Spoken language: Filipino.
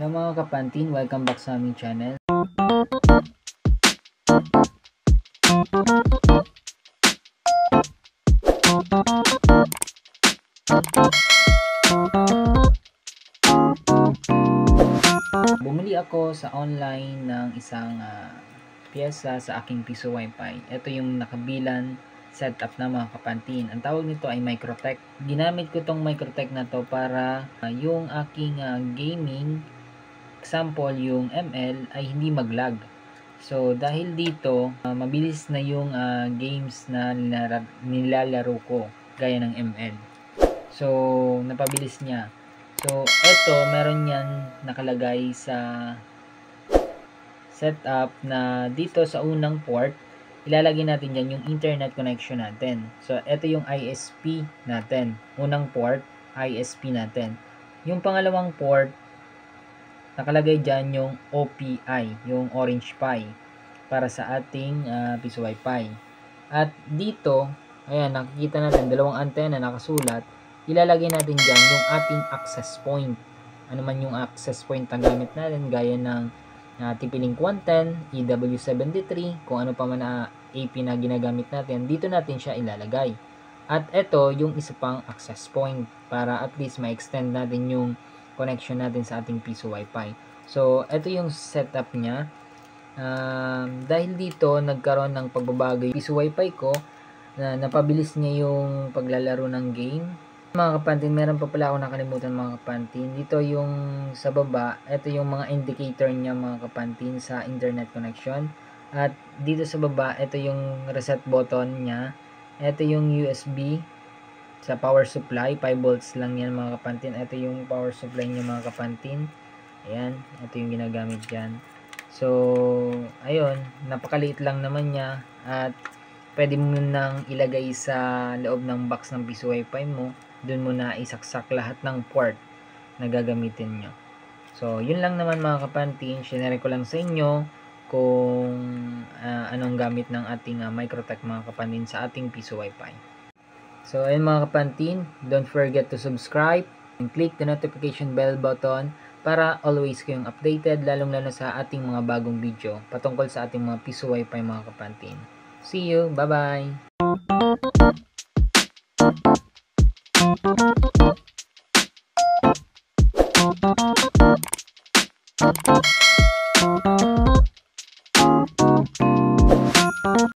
Hello mga kapantin, welcome back sa aming channel. Bumili ako sa online ng isang piyesa sa aking piso wifi. Ito yung nakabilan setup na mga kapantin. Ang tawag nito ay Microtech. Ginamit ko tong Microtech na to para yung aking gaming, example yung ML, ay hindi maglag. So dahil dito mabilis na yung games na nilalaro ko gaya ng ML. So napabilis niya. So eto, meron yan nakalagay sa setup na dito sa unang port ilalagay natin dyan yung internet connection natin. So eto yung ISP natin, unang port ISP natin. Yung pangalawang port nakalagay dyan yung OPI, yung Orange Pi para sa ating piso wifi. At dito, ayan, nakikita natin dalawang antena nakasulat. Ilalagay natin dyan yung ating access point. Ano man yung access point na gamit natin, gaya ng TP-Link 110, EW73, kung ano pa man na AP na ginagamit natin, dito natin siya ilalagay. At ito yung isa pang access point para at least ma-extend natin yung connection natin sa ating piso wifi. So ito yung setup niya. Dahil dito nagkaroon ng pagbabago yung piso wifi ko, na napabilis niya yung paglalaro ng game. Mga kapantin, meron pa pala ako nakalimutan mga kapantin. Dito yung sa baba, ito yung mga indicator niya mga kapantin sa internet connection. At dito sa baba, ito yung reset button niya. Ito yung USB sa power supply, 5 volts lang yan mga kapantin. Ito yung power supply niya mga kapantin. Ayan, ito yung ginagamit dyan. So, ayun, napakaliit lang naman niya at pwede mo nang ilagay sa loob ng box ng piso wifi mo. Doon mo na isaksak lahat ng port na gagamitin nyo. So, yun lang naman mga kapantin. Shinare ko lang sa inyo kung anong gamit ng ating Microtech mga kapantin sa ating piso wifi. So, ayun mga kapantin, don't forget to subscribe and click the notification bell button para always kayong updated, lalong-lalo sa ating mga bagong video patungkol sa ating mga piso wifi mga kapantin. See you! Bye-bye!